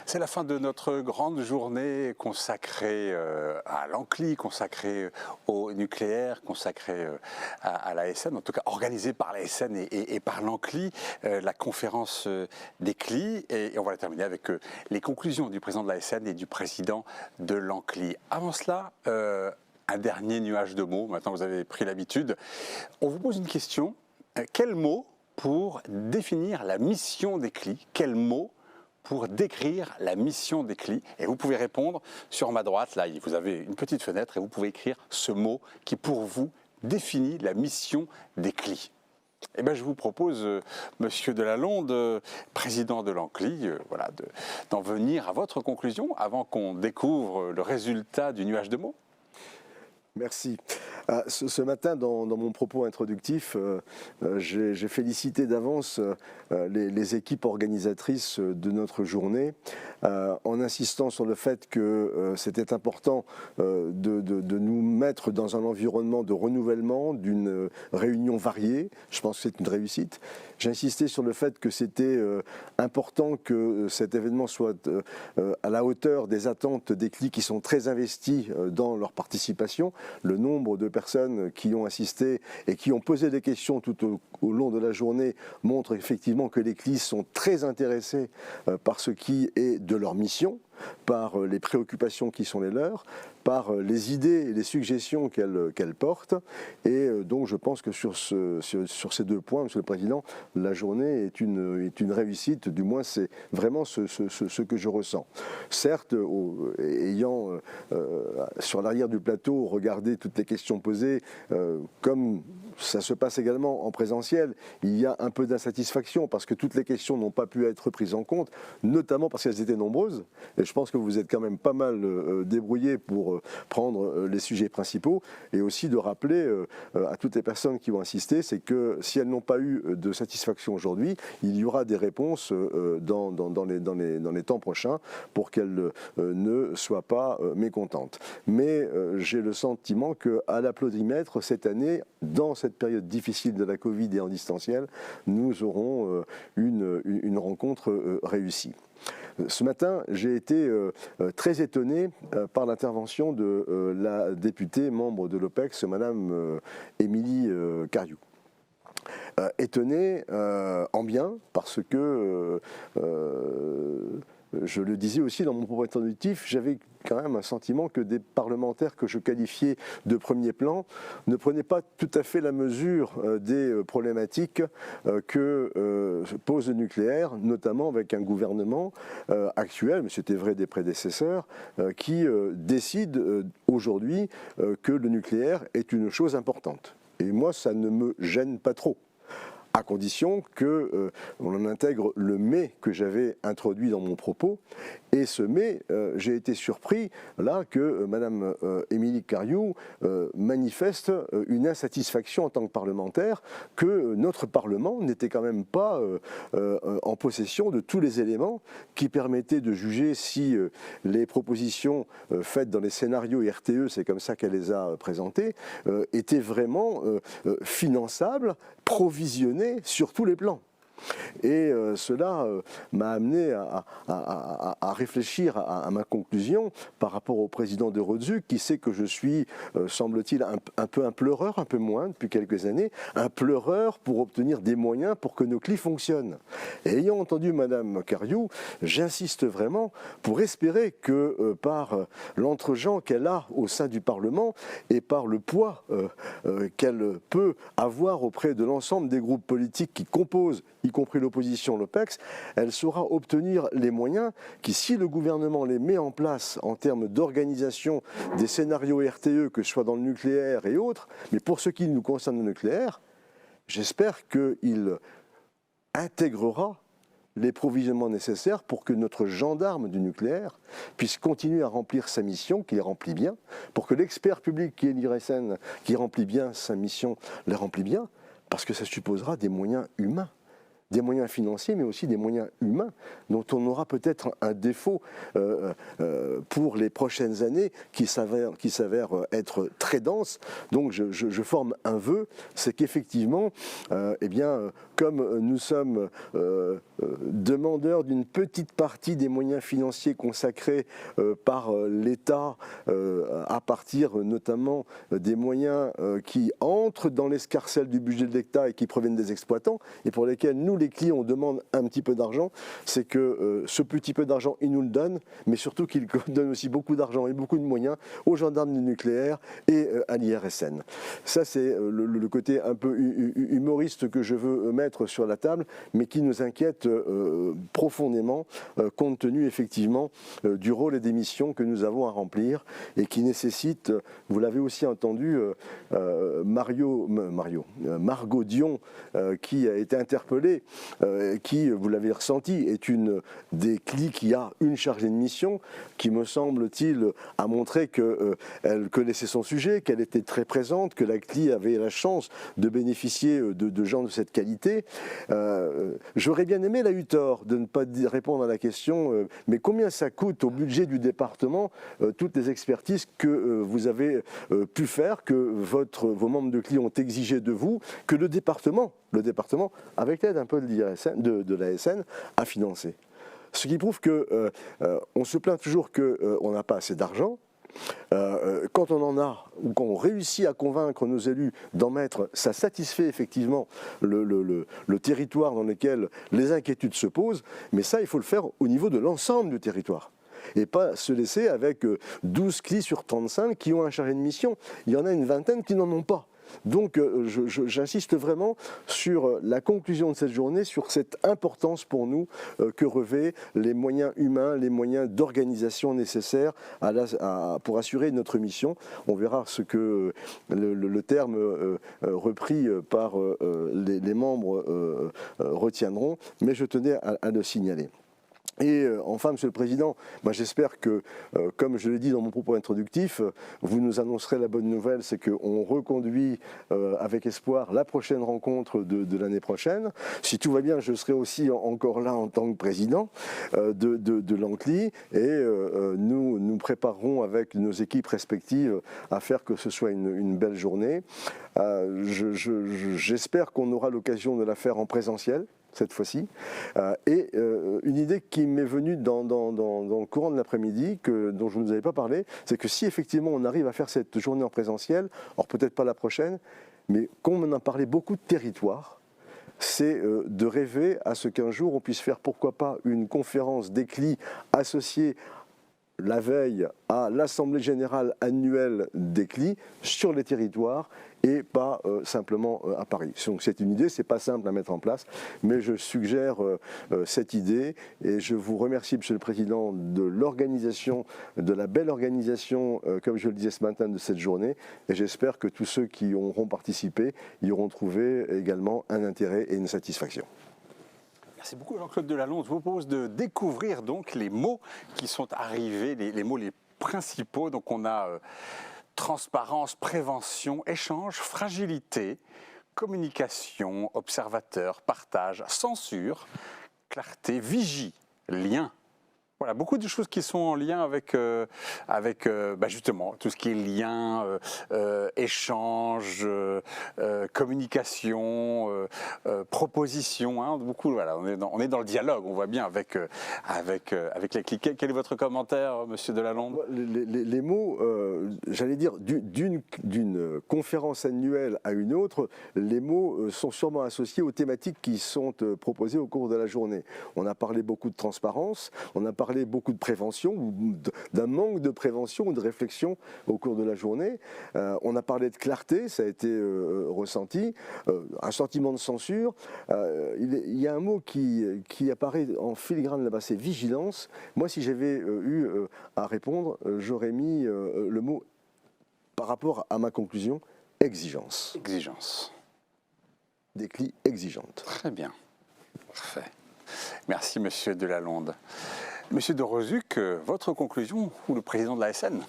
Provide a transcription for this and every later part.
C'est la fin de notre grande journée consacrée à l'Anccli, consacrée au nucléaire, consacrée à l'ASN, en tout cas organisée par l'ASN et par l'Anccli, la conférence des CLI. Et on va la terminer avec les conclusions du président de l'ASN et du président de l'Anccli. Avant cela, un dernier nuage de mots, maintenant vous avez pris l'habitude. On vous pose une question. Quel mot pour définir la mission des CLI? Quel mot pour décrire la mission des CLI? Et vous pouvez répondre sur ma droite, là vous avez une petite fenêtre et vous pouvez écrire ce mot qui pour vous définit la mission des CLI. Eh bien, je vous propose, Monsieur Delalonde, président de l'Anccli, voilà, d'en venir à votre conclusion avant qu'on découvre le résultat du nuage de mots. Merci. Ce matin, dans mon propos introductif, j'ai félicité d'avance les équipes organisatrices de notre journée en insistant sur le fait que c'était important de nous mettre dans un environnement de renouvellement, d'une réunion variée. Je pense que c'est une réussite. J'ai insisté sur le fait que c'était important que cet événement soit à la hauteur des attentes des CLI qui sont très investis dans leur participation. Le nombre de personnes qui ont assisté et qui ont posé des questions tout au long de la journée montre effectivement que les CLI sont très intéressés par ce qui est de leur mission, par les préoccupations qui sont les leurs, par les idées et les suggestions qu'elles portent. Et donc je pense que sur ces deux points, Monsieur le Président, la journée est une réussite, du moins c'est vraiment ce que je ressens. Certes, ayant sur l'arrière du plateau regardé toutes les questions posées, comme ça se passe également en présentiel, il y a un peu d'insatisfaction parce que toutes les questions n'ont pas pu être prises en compte, notamment parce qu'elles étaient nombreuses. Et je pense que vous êtes quand même pas mal débrouillés pour prendre les sujets principaux, et aussi de rappeler à toutes les personnes qui ont insisté, c'est que si elles n'ont pas eu de satisfaction aujourd'hui, il y aura des réponses dans les temps prochains pour qu'elles ne soient pas mécontentes. Mais j'ai le sentiment qu'à l'applaudimètre, cette année, dans cette période difficile de la Covid et en distanciel, nous aurons une rencontre réussie. Ce matin, j'ai été très étonné par l'intervention de la députée membre de l'OPEX, Madame Émilie Cariou. Étonné en bien, parce que je le disais aussi dans mon propos introductif, j'avais quand même un sentiment que des parlementaires que je qualifiais de premier plan ne prenaient pas tout à fait la mesure des problématiques que pose le nucléaire, notamment avec un gouvernement actuel, mais c'était vrai des prédécesseurs, qui décide aujourd'hui que le nucléaire est une chose importante. Et moi, ça ne me gêne pas trop, à condition qu'on en intègre le mais que j'avais introduit dans mon propos. Et ce mais, j'ai été surpris là que Madame Émilie Cariou manifeste une insatisfaction en tant que parlementaire, que notre Parlement n'était quand même pas en possession de tous les éléments qui permettaient de juger si les propositions faites dans les scénarios RTE, c'est comme ça qu'elle les a présentées, étaient vraiment finançables, provisionnées sur tous les plans. Et cela m'a amené à réfléchir à ma conclusion par rapport au président de Rodzuc, qui sait que je suis, semble-t-il, un peu un pleureur, un peu moins depuis quelques années, un pleureur pour obtenir des moyens pour que nos CLI fonctionnent. Et ayant entendu Madame Cariou, j'insiste vraiment pour espérer que par l'entre-gens qu'elle a au sein du Parlement et par le poids qu'elle peut avoir auprès de l'ensemble des groupes politiques qui composent, y compris l'opposition, l'OPEX, elle saura obtenir les moyens qui, si le gouvernement les met en place en termes d'organisation des scénarios RTE, que ce soit dans le nucléaire et autres, mais pour ce qui nous concerne le nucléaire, j'espère qu'il intégrera les provisionnements nécessaires pour que notre gendarme du nucléaire puisse continuer à remplir sa mission, qu'il remplit bien, pour que l'expert public qui est l'IRSN, qui remplit bien sa mission, la remplit bien, parce que ça supposera des moyens humains. des moyens financiers, mais aussi des moyens humains, dont on aura peut-être un défaut pour les prochaines années qui s'avère être très dense. Donc je forme un vœu, c'est qu'effectivement, eh bien, comme nous sommes demandeurs d'une petite partie des moyens financiers consacrés par l'État, à partir notamment des moyens qui entrent dans l'escarcelle du budget de l'État et qui proviennent des exploitants, et pour lesquels nous, les clients, on demande un petit peu d'argent, c'est que ce petit peu d'argent, ils nous le donnent, mais surtout qu'ils donnent aussi beaucoup d'argent et beaucoup de moyens aux gendarmes du nucléaire et à l'IRSN. Ça, c'est le côté un peu humoriste que je veux mettre sur la table, mais qui nous inquiète profondément, compte tenu effectivement du rôle et des missions que nous avons à remplir et qui nécessitent, vous l'avez aussi entendu, Margot Dion, qui a été interpellée, qui, vous l'avez ressenti, est une des CLI qui a une chargée de mission, qui me semble-t-il a montré qu'elle connaissait son sujet, qu'elle était très présente, que la CLI avait la chance de bénéficier de gens de cette qualité. J'aurais bien aimé, elle a eu tort de ne pas répondre à la question, mais combien ça coûte au budget du département toutes les expertises que vous avez pu faire, que vos membres de CLI ont exigé de vous, que le département, avec l'aide un peu de l'ASN, a financé. Ce qui prouve qu'on se plaint toujours qu'on n'a pas assez d'argent. Quand on en a, ou quand on réussit à convaincre nos élus d'en mettre, ça satisfait effectivement le territoire dans lequel les inquiétudes se posent, mais ça, il faut le faire au niveau de l'ensemble du territoire. Et pas se laisser avec 12 CLI sur 35 qui ont un chargé de mission. Il y en a une vingtaine qui n'en ont pas. Donc j'insiste vraiment sur la conclusion de cette journée, sur cette importance pour nous que revêt les moyens humains, les moyens d'organisation nécessaires pour assurer notre mission. On verra ce que le terme repris par les membres retiendront, mais je tenais à le signaler. Et enfin, Monsieur le Président, moi j'espère que, comme je l'ai dit dans mon propos introductif, vous nous annoncerez la bonne nouvelle, c'est qu'on reconduit avec espoir la prochaine rencontre de l'année prochaine. Si tout va bien, je serai aussi encore là en tant que président de l'ANCLI, et nous préparerons avec nos équipes respectives à faire que ce soit une belle journée. J'espère qu'on aura l'occasion de la faire en présentiel cette fois-ci. Et une idée qui m'est venue dans le courant de l'après-midi, dont je ne vous avais pas parlé, c'est que si effectivement on arrive à faire cette journée en présentiel, alors peut-être pas la prochaine, mais comme on en parlait beaucoup de territoire, c'est de rêver à ce qu'un jour on puisse faire, pourquoi pas, une conférence des CLI associée la veille à l'Assemblée Générale annuelle des CLI sur les territoires et pas simplement à Paris. Donc c'est une idée, c'est pas simple à mettre en place, mais je suggère cette idée et je vous remercie, Monsieur le Président, de l'organisation, de la belle organisation, comme je le disais ce matin, de cette journée, et j'espère que tous ceux qui auront participé y auront trouvé également un intérêt et une satisfaction. Merci beaucoup Jean-Claude Delalonde. Je vous propose de découvrir donc les mots qui sont arrivés, les mots les principaux. Donc on a transparence, prévention, échange, fragilité, communication, observateur, partage, censure, clarté, vigie, lien. Voilà, beaucoup de choses qui sont en lien avec justement tout ce qui est lien, échange, communication, proposition. Hein, beaucoup, voilà, on est dans le dialogue, on voit bien avec les cliquets. Quel est votre commentaire, Monsieur Delalonde? Les mots, j'allais dire, d'une conférence annuelle à une autre, les mots sont sûrement associés aux thématiques qui sont proposées au cours de la journée. On a parlé beaucoup de transparence, on a parlé beaucoup de prévention, ou d'un manque de prévention ou de réflexion au cours de la journée. On a parlé de clarté, ça a été ressenti, un sentiment de censure. Il y a un mot qui apparaît en filigrane là-bas, c'est vigilance. Moi, si j'avais eu à répondre, j'aurais mis le mot, par rapport à ma conclusion, exigence. Exigence. Des CLI exigeantes. Très bien. Parfait. Merci, Monsieur Delalonde. Monsieur de Rozuc, votre conclusion, ou le président de l'ASN?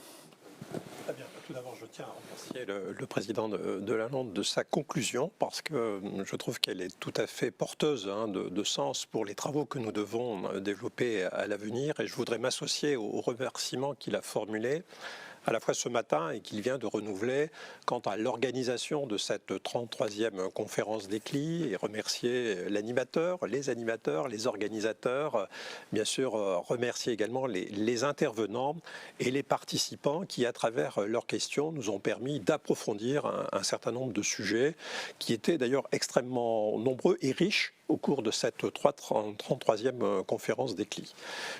Très bien. Tout d'abord, je tiens à remercier le président de Lalande de sa conclusion, parce que je trouve qu'elle est tout à fait porteuse de sens pour les travaux que nous devons développer à l'avenir. Et je voudrais m'associer aux remerciements qu'il a formulés à la fois ce matin et qu'il vient de renouveler quant à l'organisation de cette 33e conférence des CLI, et remercier l'animateur, les organisateurs, bien sûr remercier également les intervenants et les participants qui, à travers leurs questions, nous ont permis d'approfondir un certain nombre de sujets qui étaient d'ailleurs extrêmement nombreux et riches au cours de cette 33e conférence des CLI.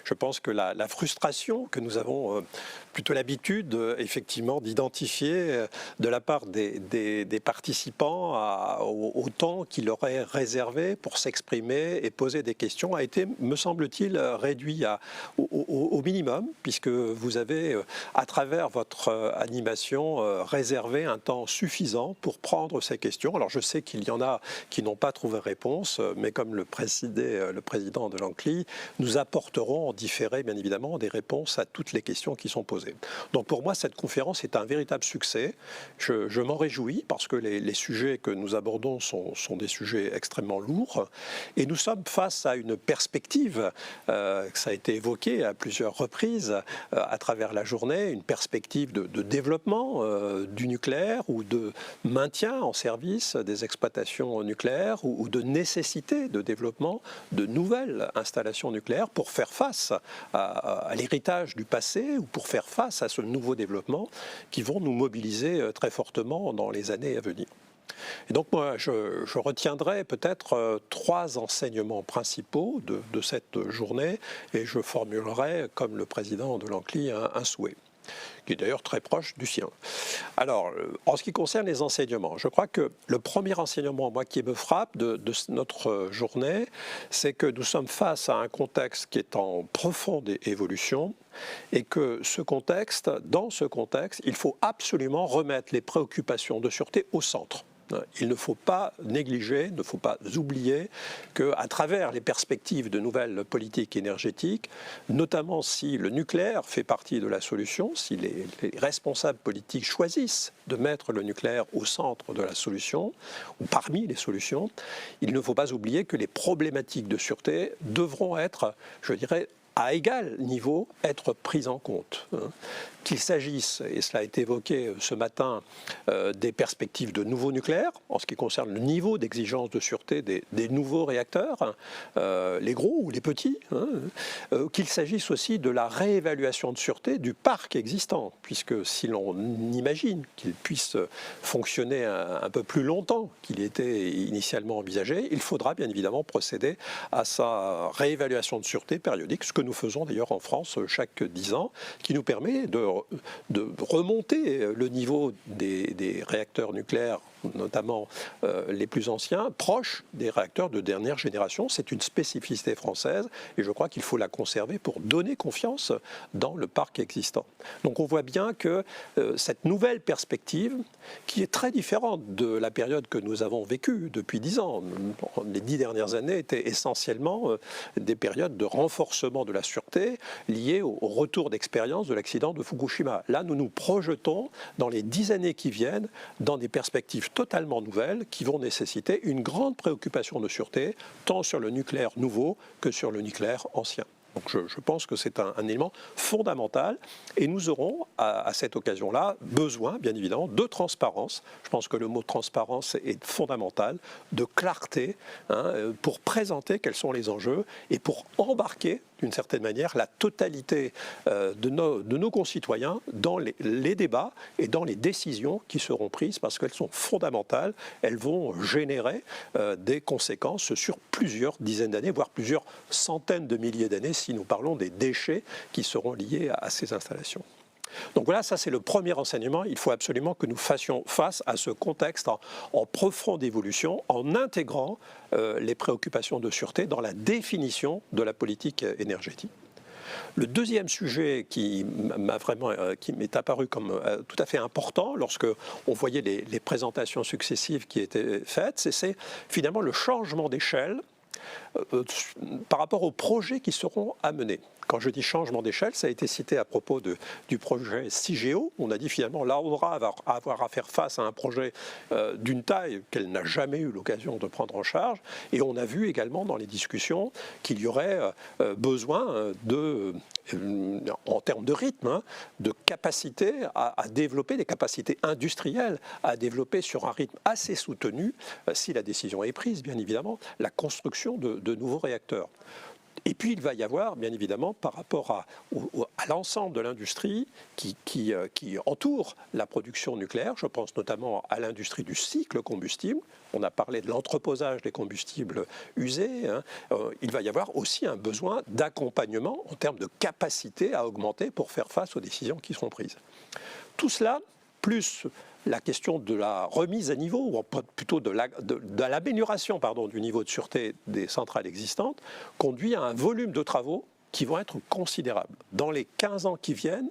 Je pense que la frustration que nous avons plutôt l'habitude effectivement d'identifier de la part des participants au temps qu'il leur est réservé pour s'exprimer et poser des questions a été, me semble-t-il, réduit au minimum, puisque vous avez, à travers votre animation, réservé un temps suffisant pour prendre ces questions. Alors je sais qu'il y en a qui n'ont pas trouvé réponse, mais comme le président de l'ANCLI, nous apporterons en différé, bien évidemment, des réponses à toutes les questions qui sont posées. Donc pour moi, cette conférence est un véritable succès. Je m'en réjouis parce que les sujets que nous abordons sont des sujets extrêmement lourds et nous sommes face à une perspective, ça a été évoqué à plusieurs reprises à travers la journée, une perspective de développement du nucléaire ou de maintien en service des exploitations nucléaires ou de nécessité de développement de nouvelles installations nucléaires pour faire face à l'héritage du passé ou pour faire face à ce nouveau développement qui vont nous mobiliser très fortement dans les années à venir. Et donc moi, je retiendrai peut-être 3 enseignements principaux de cette journée et je formulerai, comme le président de l'ANCLI, un souhait, qui est d'ailleurs très proche du sien. Alors, en ce qui concerne les enseignements, je crois que le premier enseignement, moi, qui me frappe de notre journée, c'est que nous sommes face à un contexte qui est en profonde évolution et que dans ce contexte, il faut absolument remettre les préoccupations de sûreté au centre. Il ne faut pas négliger, il ne faut pas oublier qu'à travers les perspectives de nouvelles politiques énergétiques, notamment si le nucléaire fait partie de la solution, si les responsables politiques choisissent de mettre le nucléaire au centre de la solution, ou parmi les solutions, il ne faut pas oublier que les problématiques de sûreté devront être, je dirais, à égal niveau, être prises en compte. Qu'il s'agisse, et cela a été évoqué ce matin, des perspectives de nouveaux nucléaires, en ce qui concerne le niveau d'exigence de sûreté des nouveaux réacteurs, les gros ou les petits, qu'il s'agisse aussi de la réévaluation de sûreté du parc existant, puisque si l'on imagine qu'il puisse fonctionner un peu plus longtemps qu'il était initialement envisagé, il faudra bien évidemment procéder à sa réévaluation de sûreté périodique, ce que nous faisons d'ailleurs en France chaque 10 ans, qui nous permet de remonter le niveau des réacteurs nucléaires, notamment les plus anciens, proches des réacteurs de dernière génération. C'est une spécificité française et je crois qu'il faut la conserver pour donner confiance dans le parc existant. Donc on voit bien que cette nouvelle perspective, qui est très différente de la période que nous avons vécue depuis 10 ans, les 10 dernières années étaient essentiellement des périodes de renforcement de la sûreté liées au retour d'expérience de l'accident de Fukushima. Là, nous nous projetons dans les 10 années qui viennent dans des perspectives totalement nouvelles qui vont nécessiter une grande préoccupation de sûreté, tant sur le nucléaire nouveau que sur le nucléaire ancien. Donc je pense que c'est un élément fondamental et nous aurons à cette occasion-là besoin, bien évidemment, de transparence. Je pense que le mot transparence est fondamental, de clarté, pour présenter quels sont les enjeux et pour embarquer d'une certaine manière la totalité de nos concitoyens dans les débats et dans les décisions qui seront prises parce qu'elles sont fondamentales. Elles vont générer des conséquences sur plusieurs dizaines d'années, voire plusieurs centaines de milliers d'années si nous parlons des déchets qui seront liés à ces installations. Donc voilà, ça c'est le premier enseignement. Il faut absolument que nous fassions face à ce contexte en profonde évolution, en intégrant les préoccupations de sûreté dans la définition de la politique énergétique. Le deuxième sujet qui m'est apparu comme tout à fait important lorsque on voyait les présentations successives qui étaient faites, c'est finalement le changement d'échelle par rapport aux projets qui seront à mener. Quand je dis changement d'échelle, ça a été cité à propos du projet CIGEO. On a dit finalement, l'AUDRA va avoir à faire face à un projet d'une taille qu'elle n'a jamais eu l'occasion de prendre en charge. Et on a vu également dans les discussions qu'il y aurait besoin en termes de rythme, de capacité à développer, des capacités industrielles à développer sur un rythme assez soutenu, si la décision est prise, bien évidemment, la construction de nouveaux réacteurs. Et puis il va y avoir, bien évidemment, par rapport à l'ensemble de l'industrie qui entoure la production nucléaire, je pense notamment à l'industrie du cycle combustible, on a parlé de l'entreposage des combustibles usés, il va y avoir aussi un besoin d'accompagnement en termes de capacité à augmenter pour faire face aux décisions qui seront prises. Tout cela, plus la question de la remise à niveau, ou plutôt de l'amélioration du niveau de sûreté des centrales existantes, conduit à un volume de travaux qui vont être considérables. Dans les 15 ans qui viennent,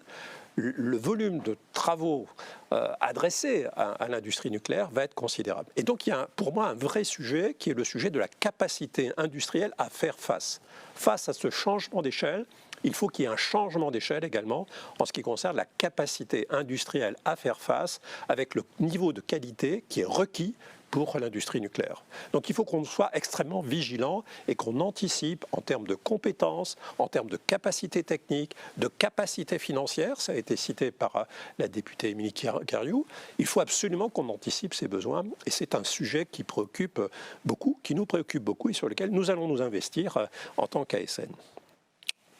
le volume de travaux adressés à l'industrie nucléaire va être considérable. Et donc il y a pour moi un vrai sujet qui est le sujet de la capacité industrielle à faire face. Face à ce changement d'échelle, il faut qu'il y ait un changement d'échelle également en ce qui concerne la capacité industrielle à faire face avec le niveau de qualité qui est requis pour l'industrie nucléaire. Donc il faut qu'on soit extrêmement vigilant et qu'on anticipe en termes de compétences, en termes de capacité technique, de capacité financière, ça a été cité par la députée Émilie Cariou. Il faut absolument qu'on anticipe ces besoins et c'est un sujet qui préoccupe beaucoup, qui nous préoccupe beaucoup et sur lequel nous allons nous investir en tant qu'ASN.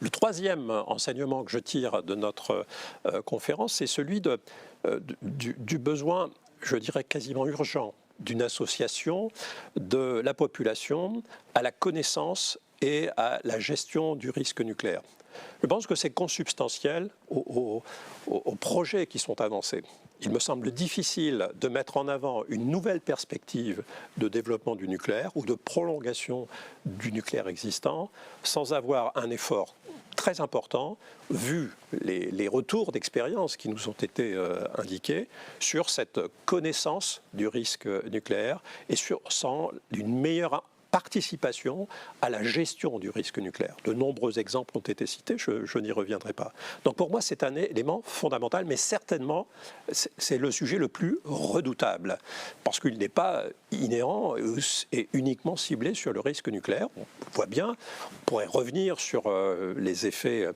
Le troisième enseignement que je tire de notre conférence, c'est celui du besoin, je dirais quasiment urgent, d'une association de la population à la connaissance et à la gestion du risque nucléaire. Je pense que c'est consubstantiel aux projets qui sont avancés. Il me semble difficile de mettre en avant une nouvelle perspective de développement du nucléaire ou de prolongation du nucléaire existant sans avoir un effort très important, vu les retours d'expérience qui nous ont été indiqués sur cette connaissance du risque nucléaire et sans une meilleure participation à la gestion du risque nucléaire. De nombreux exemples ont été cités, je n'y reviendrai pas. Donc pour moi, c'est un élément fondamental, mais certainement, c'est le sujet le plus redoutable, parce qu'il n'est pas inhérent et uniquement ciblé sur le risque nucléaire. On voit bien, on pourrait revenir sur les effets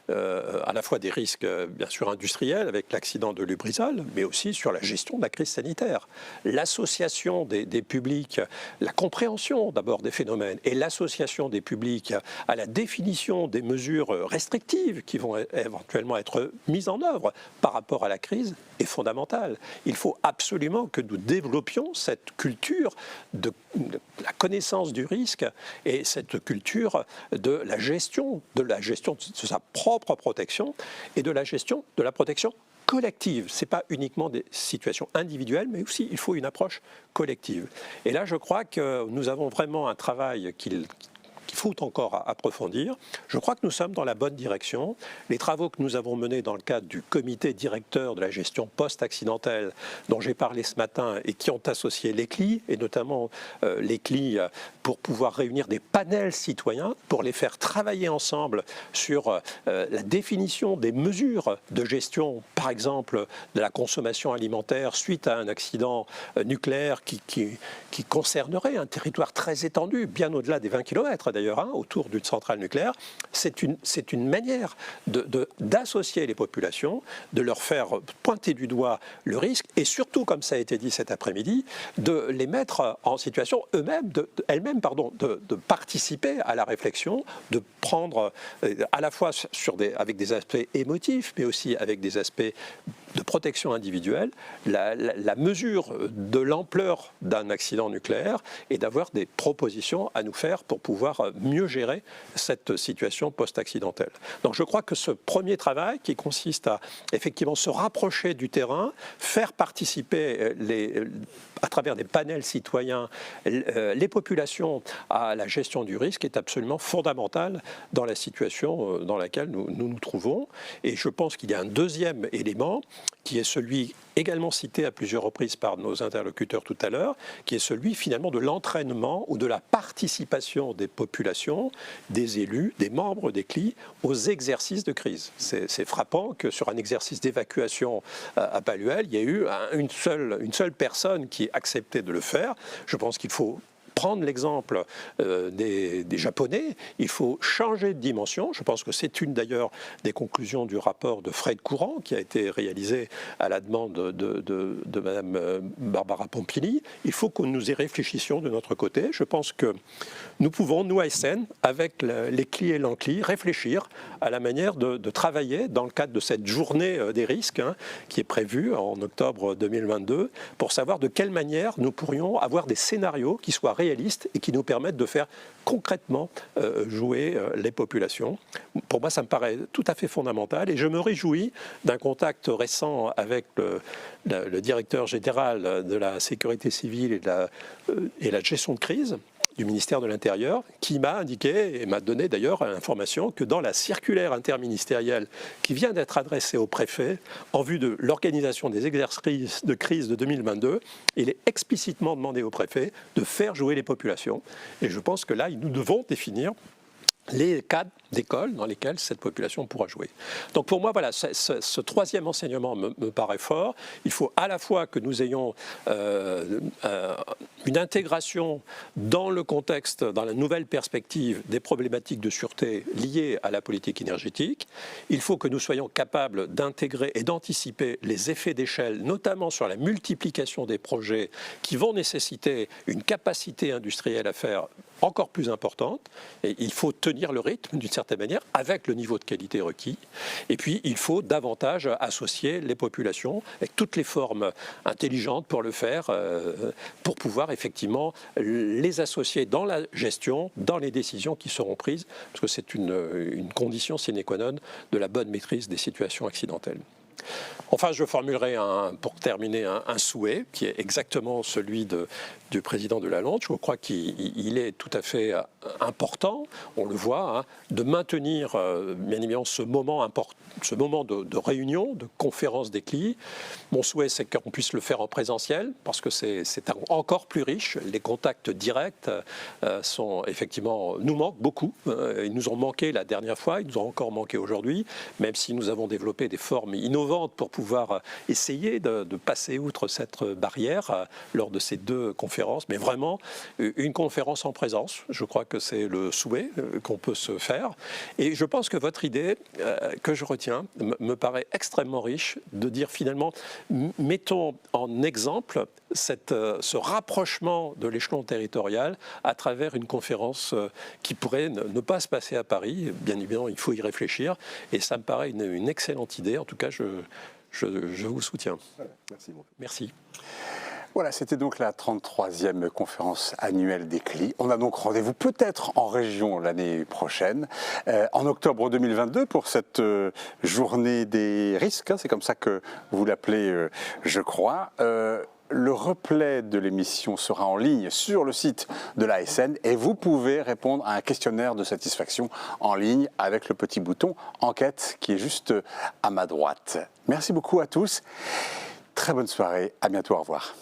à la fois des risques, bien sûr, industriels, avec l'accident de Lubrizol, mais aussi sur la gestion de la crise sanitaire. L'association des publics, la compréhension d'abord des phénomènes et l'association des publics à la définition des mesures restrictives qui vont éventuellement être mises en œuvre par rapport à la crise est fondamentale. Il faut absolument que nous développions cette culture de la connaissance du risque et cette culture de la gestion de sa propre protection et de la gestion de la protection collective. Ce n'est pas uniquement des situations individuelles, mais aussi il faut une approche collective. Et là, je crois que nous avons vraiment un travail qu'il faut encore approfondir. Je crois que nous sommes dans la bonne direction. Les travaux que nous avons menés dans le cadre du comité directeur de la gestion post-accidentelle dont j'ai parlé ce matin et qui ont associé l'ECLI, et notamment l'ECLI pour pouvoir réunir des panels citoyens, pour les faire travailler ensemble sur la définition des mesures de gestion, par exemple de la consommation alimentaire suite à un accident nucléaire qui concernerait un territoire très étendu, bien au-delà des 20 km d'ailleurs, autour d'une centrale nucléaire. C'est une manière d'associer les populations, de leur faire pointer du doigt le risque et surtout, comme ça a été dit cet après-midi, de les mettre en situation elles-mêmes de participer à la réflexion, de prendre à la fois avec des aspects émotifs, mais aussi avec des aspects de protection individuelle, la mesure de l'ampleur d'un accident nucléaire et d'avoir des propositions à nous faire pour pouvoir mieux gérer cette situation post-accidentelle. Donc je crois que ce premier travail qui consiste à effectivement se rapprocher du terrain, faire participer à travers des panels citoyens les populations à la gestion du risque est absolument fondamental dans la situation dans laquelle nous nous trouvons. Et je pense qu'il y a un deuxième élément qui est celui également cité à plusieurs reprises par nos interlocuteurs tout à l'heure, qui est celui finalement de l'entraînement ou de la participation des populations, des élus, des membres des CLI aux exercices de crise. C'est frappant que sur un exercice d'évacuation à Palluel, il y ait eu une seule personne qui ait accepté de le faire. Je pense qu'il faut prendre l'exemple des Japonais, il faut changer de dimension. Je pense que c'est une d'ailleurs des conclusions du rapport de Fred Courant qui a été réalisé à la demande de Mme Barbara Pompili. Il faut que nous y réfléchissions de notre côté. Je pense que nous pouvons, nous ASN, avec les CLI et l'ANCLI, réfléchir à la manière de travailler dans le cadre de cette journée des risques qui est prévue en octobre 2022 pour savoir de quelle manière nous pourrions avoir des scénarios qui soient réalistes et qui nous permettent de faire concrètement jouer les populations. Pour moi, ça me paraît tout à fait fondamental et je me réjouis d'un contact récent avec le directeur général de la sécurité civile et la gestion de crise du ministère de l'Intérieur, qui m'a indiqué et m'a donné d'ailleurs l'information que dans la circulaire interministérielle qui vient d'être adressée au préfet en vue de l'organisation des exercices de crise de 2022, il est explicitement demandé au préfet de faire jouer les populations. Et je pense que là, nous devons définir les cadres d'école dans lesquels cette population pourra jouer. Donc pour moi, voilà, ce troisième enseignement me paraît fort. Il faut à la fois que nous ayons une intégration dans le contexte, dans la nouvelle perspective des problématiques de sûreté liées à la politique énergétique. Il faut que nous soyons capables d'intégrer et d'anticiper les effets d'échelle, notamment sur la multiplication des projets qui vont nécessiter une capacité industrielle à faire encore plus importante. Et il faut tenir le rythme d'une certaine manière avec le niveau de qualité requis. Et puis, il faut davantage associer les populations avec toutes les formes intelligentes pour le faire, pour pouvoir effectivement les associer dans la gestion, dans les décisions qui seront prises, parce que c'est une condition sine qua non de la bonne maîtrise des situations accidentelles. Enfin, je formulerai pour terminer un souhait qui est exactement celui du président de Lalonde. Je crois qu'il est tout à fait important, on le voit, de maintenir bien évidemment ce moment de réunion, de conférence des CLI. Mon souhait, c'est qu'on puisse le faire en présentiel parce que c'est encore plus riche. Les contacts directs nous manquent beaucoup. Ils nous ont manqué la dernière fois, ils nous ont encore manqué aujourd'hui, même si nous avons développé des formes innovantes pour pouvoir essayer de passer outre cette barrière lors de ces deux conférences. Mais vraiment, une conférence en présence, je crois que c'est le souhait qu'on peut se faire. Et je pense que votre idée, que je retiens, me paraît extrêmement riche de dire finalement, mettons en exemple ce rapprochement de l'échelon territorial à travers une conférence qui pourrait ne pas se passer à Paris. Bien évidemment, il faut y réfléchir et ça me paraît une excellente idée. En tout cas, je vous soutiens. Voilà, merci beaucoup. Merci. Voilà, c'était donc la 33e conférence annuelle des CLI. On a donc rendez-vous peut-être en région l'année prochaine, en octobre 2022, pour cette journée des risques. C'est comme ça que vous l'appelez, je crois. Le replay de l'émission sera en ligne sur le site de l'ASN et vous pouvez répondre à un questionnaire de satisfaction en ligne avec le petit bouton enquête qui est juste à ma droite. Merci beaucoup à tous. Très bonne soirée. À bientôt. Au revoir.